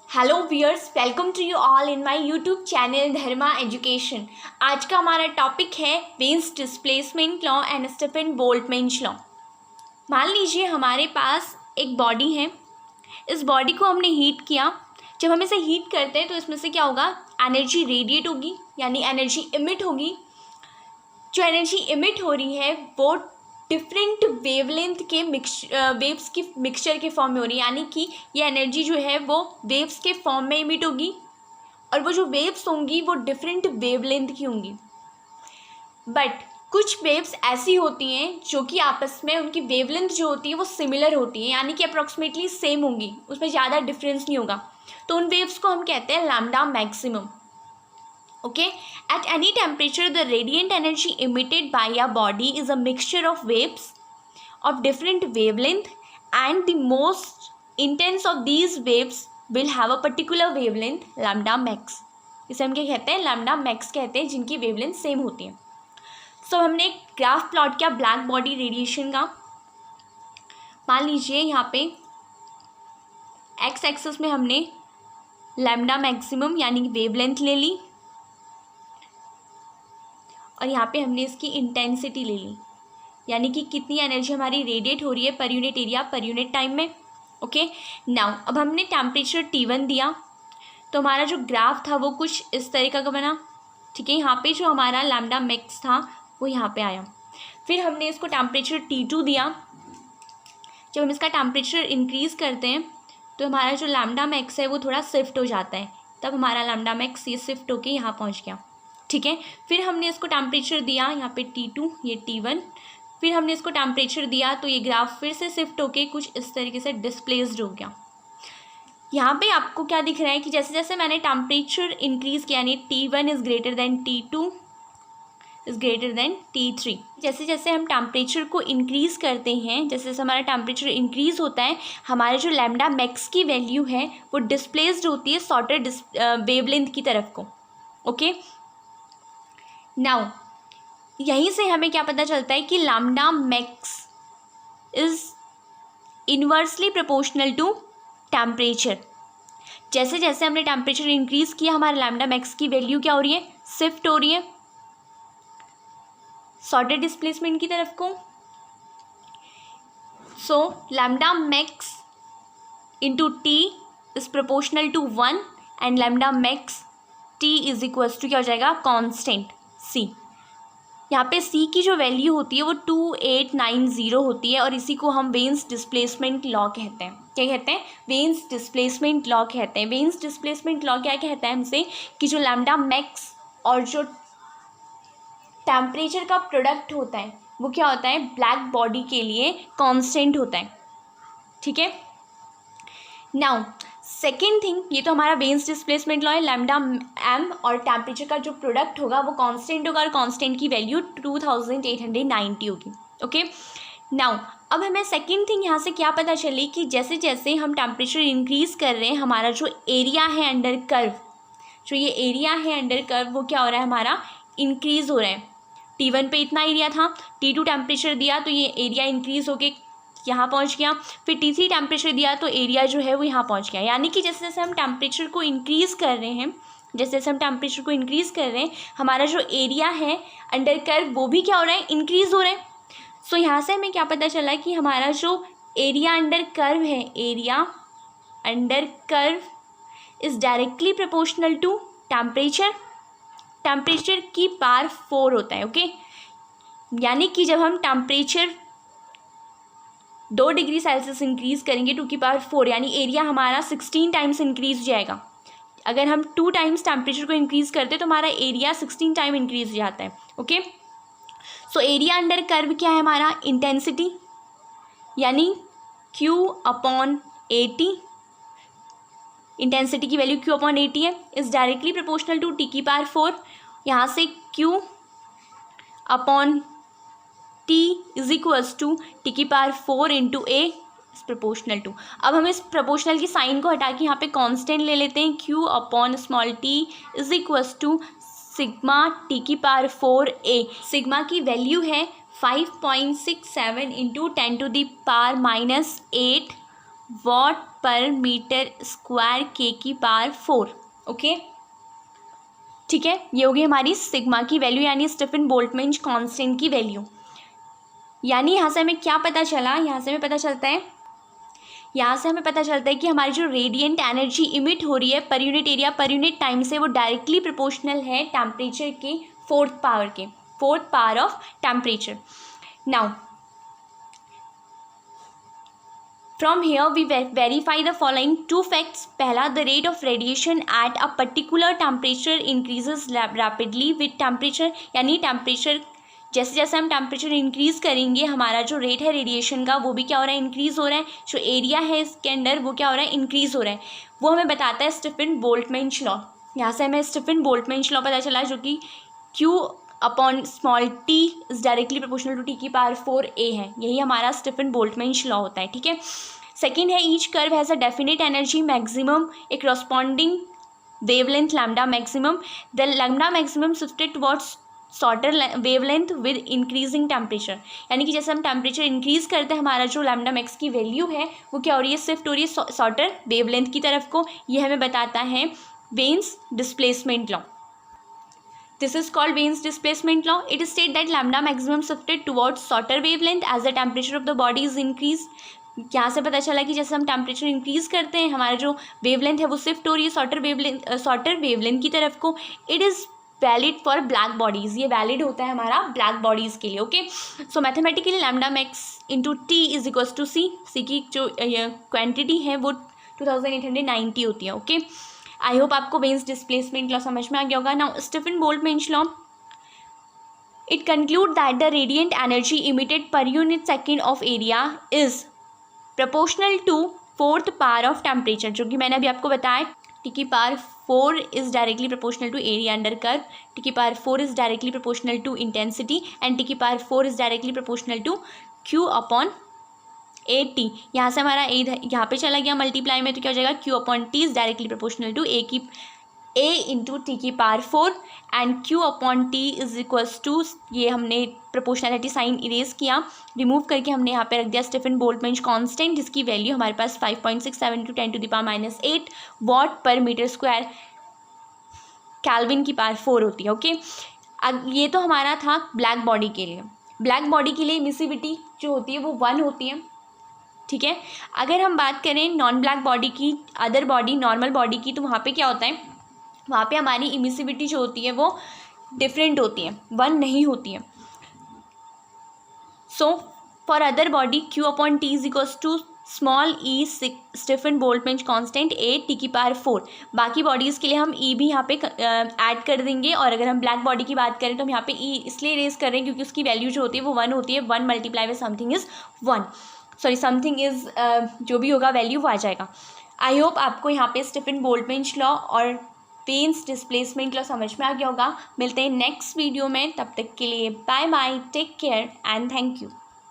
Hello viewers, welcome to you all in my YouTube channel Dharma education. आज का हमारा topic है Wien's displacement law and Stefan Boltzmann law. मान लीजिए हमारे पास एक बॉडी है, इस बॉडी को हमने हीट किया। जब हम इसे हीट करते हैं तो इसमें से क्या होगा, एनर्जी रेडिएट होगी, यानी एनर्जी इमिट होगी। जो एनर्जी इमिट हो रही है वो डिफरेंट वेवलेंथ के वेव्स की मिक्सचर के फॉर्म में हो रही है, यानी कि ये एनर्जी जो है वो वेव्स के फॉर्म में इमिट होगी और वो जो वेव्स होंगी वो डिफरेंट वेवलेंथ की होंगी। बट कुछ वेव्स ऐसी होती हैं जो कि आपस में उनकी वेवलेंथ जो होती है वो सिमिलर होती है, यानी कि अप्रॉक्सीमेटली सेम होंगी, उसमें ज़्यादा डिफरेंस नहीं होगा। तो उन वेव्स को हम कहते हैं lambda maximum. Okay, at any temperature the radiant energy emitted by a body is a mixture of waves of different wavelength, and the most intense of these waves will have a particular wavelength lambda max. इसे हम क्या कहते हैं, lambda max कहते हैं, जिनकी wavelength same होती है। सो हमने एक ग्राफ प्लॉट किया ब्लैक बॉडी रेडिएशन का। मान लीजिए यहाँ पे एक्स एक्सिस में हमने लैम्डा मैक्सिमम यानी कि वेवलेंथ ले ली और यहाँ पे हमने इसकी इंटेंसिटी ले ली, यानी कि कितनी एनर्जी हमारी रेडिएट हो रही है per unit area per unit time में। ओके, नाउ अब हमने टेम्परेचर T1 दिया तो हमारा जो ग्राफ था वो कुछ इस तरीके का बना। ठीक है, यहाँ पे जो हमारा लैम्डा मैक्स था वो यहाँ पे आया। फिर हमने इसको टेम्परेचर T2 दिया। जब हम इसका टेम्परेचर इंक्रीज़ करते हैं तो हमारा जो लैम्डा मैक्स है वो थोड़ा शिफ्ट हो जाता है, तब हमारा लैम्डा मैक्स ये शिफ्ट होके यहाँ पहुँच गया। ठीक है, फिर हमने इसको टेम्परेचर दिया यहाँ पे T2, ये T1। फिर हमने इसको टेम्परेचर दिया तो ये ग्राफ फिर से शिफ्ट होके कुछ इस तरीके से डिस्प्लेस्ड हो गया। यहाँ पे आपको क्या दिख रहा है कि जैसे जैसे मैंने टेम्परेचर इंक्रीज़ किया, यानी T1 is greater than T2 is greater than T3। जैसे जैसे हम टेम्परेचर को इंक्रीज़ करते हैं, जैसे जैसे हमारा टेम्परेचर इंक्रीज़ होता है, हमारे जो लैम्डा मैक्स की वैल्यू है वो डिस्प्लेस्ड होती है शॉर्टर वेवलेंथ की तरफ को। ओके, नाउ यहीं से हमें क्या पता चलता है कि lambda max is inversely proportional to temperature. जैसे जैसे हमने टेम्परेचर इंक्रीज़ किया हमारे लैम्डा मैक्स की वैल्यू क्या हो रही है, शिफ्ट हो रही है शॉर्टेड डिस्प्लेसमेंट की तरफ को। So lambda max into T is proportional to 1 and lambda max T is equals to क्या हो जाएगा, कॉन्स्टेंट C। यहाँ पे C की जो वैल्यू होती है वो 2890 होती है और इसी को हम वेन्स डिस्प्लेसमेंट लॉ कहते हैं। क्या कहते हैं, वेन्स डिस्प्लेसमेंट लॉ कहते हैं। वेन्स डिस्प्लेसमेंट लॉ क्या कहता है हमसे कि जो लैम्डा मैक्स और जो टेम्परेचर का प्रोडक्ट होता है वो क्या होता है, ब्लैक बॉडी के लिए कांस्टेंट होता है। ठीक है, नाउ सेकेंड थिंग, ये तो हमारा वेन्स डिस्प्लेसमेंट लॉ है। लैम्डा एम और टेम्परेचर का जो प्रोडक्ट होगा वो कांस्टेंट होगा और कांस्टेंट की वैल्यू 2890 होगी। ओके, नाउ अब हमें सेकेंड थिंग यहाँ से क्या पता चली कि जैसे जैसे हम टेम्परेचर इंक्रीज़ कर रहे हैं, हमारा जो एरिया है अंडर कर्व, जो ये एरिया है अंडर कर्व वो क्या हो रहा है, हमारा इंक्रीज़ हो रहा है। T1 पे इतना एरिया था, T2 टेम्परेचर दिया तो ये एरिया इंक्रीज़ होके यहाँ पहुँच गया। फिर T3 टेम्परेचर दिया तो एरिया जो है वो यहाँ पहुँच गया। यानी कि जैसे जैसे हम टेम्परेचर को इंक्रीज़ कर रहे हैं, जैसे जैसे हम टेम्परेचर को इंक्रीज़ कर रहे हैं, हमारा जो एरिया है अंडर कर्व वो भी क्या हो रहा है, इंक्रीज़ हो रहा है। सो यहाँ से हमें क्या पता चला कि हमारा जो एरिया अंडर कर्व है, area under curve is directly proportional to temperature. Temperature की पावर 4 होता है। ओके, यानी कि जब हम टेम्परेचर 2 डिग्री सेल्सियस इंक्रीज़ करेंगे 2 की पावर 4, यानी एरिया हमारा 16 टाइम्स इंक्रीज़ हो जाएगा। अगर हम 2 टाइम्स टेम्परेचर को इंक्रीज़ करते हैं तो हमारा एरिया 16 टाइम इंक्रीज़ हो जाता है। Okay, so area under curve क्या है हमारा, इंटेंसिटी, यानी Q/80। इंटेंसिटी की वैल्यू Q/80 है, is directly proportional to T की पावर 4। यहाँ से Q/T is equals to T की power 4 into A is proportional to. अब हम इस प्रोपोर्शनल की साइन को हटा के यहाँ पे कांस्टेंट ले लेते हैं। Q/t is equals to sigma T की पावर 4A। सिग्मा की वैल्यू है 5.67 into 10⁻⁻8 watt per metre square K की पावर 4। ओके, ठीक है, ये होगी हमारी सिग्मा की वैल्यू यानी स्टीफन बोल्ट्जमैन कांस्टेंट की वैल्यू। यानी यहाँ से हमें क्या पता चला, यहाँ से हमें पता चलता है कि हमारी जो रेडिएंट एनर्जी इमिट हो रही है per unit area per unit time से, वो डायरेक्टली प्रोपोर्शनल है टेम्परेचर के fourth power of temperature. Now from here we verify the following two facts. पहला, the rate of radiation at a particular temperature increases rapidly with temperature, यानी temperature जैसे जैसे हम temperature increase करेंगे हमारा जो रेट है रेडिएशन का वो भी क्या हो रहा है, इंक्रीज़ हो रहा है। जो एरिया है इसके अंदर वो क्या हो रहा है, इंक्रीज़ हो रहा है। वो हमें बताता है स्टीफन बोल्ट्जमैन लॉ। यहाँ से हमें स्टीफन बोल्ट्जमैन लॉ पता चला जो कि Q upon small t is directly proportional to t की पावर 4a है। यही हमारा स्टीफन बोल्ट्जमैन लॉ होता है, ठीक है। सेकेंड है, each curve has a definite energy maximum a corresponding wavelength lambda maximum. The lambda maximum shifted towards shorter wavelength with increasing temperature, यानी कि जैसे हम टेम्परेचर इंक्रीज़ करते हैं हमारा जो लैम्डा मैक्स की वैल्यू है वो क्या हो रही है, शिफ्ट हो रही है शॉर्टर वेवलेंथ की तरफ को। ये हमें बताता है Wien's displacement law. This is called Wien's displacement law. It states that lambda maximum shifted towards shorter wavelength as the temperature of the body is increased. यहाँ से पता चला कि जैसे हम टेम्परेचर इंक्रीज़ करते हैं हमारा जो वेवलेंथ है वो शिफ्ट हो रही है शॉर्टर वेवलेंथ की तरफ को। It is valid for black bodies, ये वैलिड होता है हमारा ब्लैक बॉडीज़ के लिए। Okay, so mathematically lambda max into T is equals to C की जो क्वान्टिटी है वो 2890 होती है। ओके, आई होप आपको वेन्स डिस्प्लेसमेंट लॉ समझ में आ गया होगा। Now Stefan Boltzmann law, it conclude that the radiant energy emitted per unit second of area is proportional to fourth power of temperature, जो कि मैंने अभी आपको बताया टी की power 4 is directly proportional to area under curve, T की power 4 is directly proportional to intensity and T की power 4 is directly proportional to Q upon 8T। यहाँ से हमारा ए यहाँ पे चला गया मल्टीप्लाई में, तो क्या हो जाएगा, Q upon T is directly proportional to A into T की power 4 and Q upon T is equals to, ये हमने प्रोपोर्शनलिटी साइन इरेज किया, रिमूव करके हमने यहाँ पे रख दिया स्टीफन बोल्ट्जमैन कांस्टेंट, जिसकी वैल्यू हमारे पास 5.67 × 10⁻⁻8 watt per metre square kelvin की पावर 4 होती है। ओके, अब ये तो हमारा था ब्लैक बॉडी के लिए। ब्लैक बॉडी के लिए इमिसिविटी जो होती है वो 1 होती है, ठीक है। अगर हम बात करें नॉन ब्लैक बॉडी की, अदर बॉडी नॉर्मल बॉडी की, तो वहाँ पे क्या होता है, वहाँ पे हमारी इमिसिविटी जो होती है वो डिफरेंट होती है, 1 नहीं होती है। So for other body Q upon T is equals to small e Stefan Boltzmann constant 8 T की पावर 4। बाकी बॉडीज़ के लिए हम E भी यहाँ पे ऐड कर देंगे, और अगर हम ब्लैक बॉडी की बात करें तो हम यहाँ पे E इसलिए रेज कर रहे हैं क्योंकि उसकी वैल्यू जो होती है वो 1 होती है। 1 multiply with something is 1, sorry something is जो भी होगा वैल्यू वो आ जाएगा। आई होप आपको यहाँ पे स्टीफन बोल्ट्जमैन लॉ और वेन्स डिस्प्लेसमेंट लॉ समझ में आ गया होगा। मिलते हैं नेक्स्ट वीडियो में, तब तक के लिए bye bye, take care and thank you.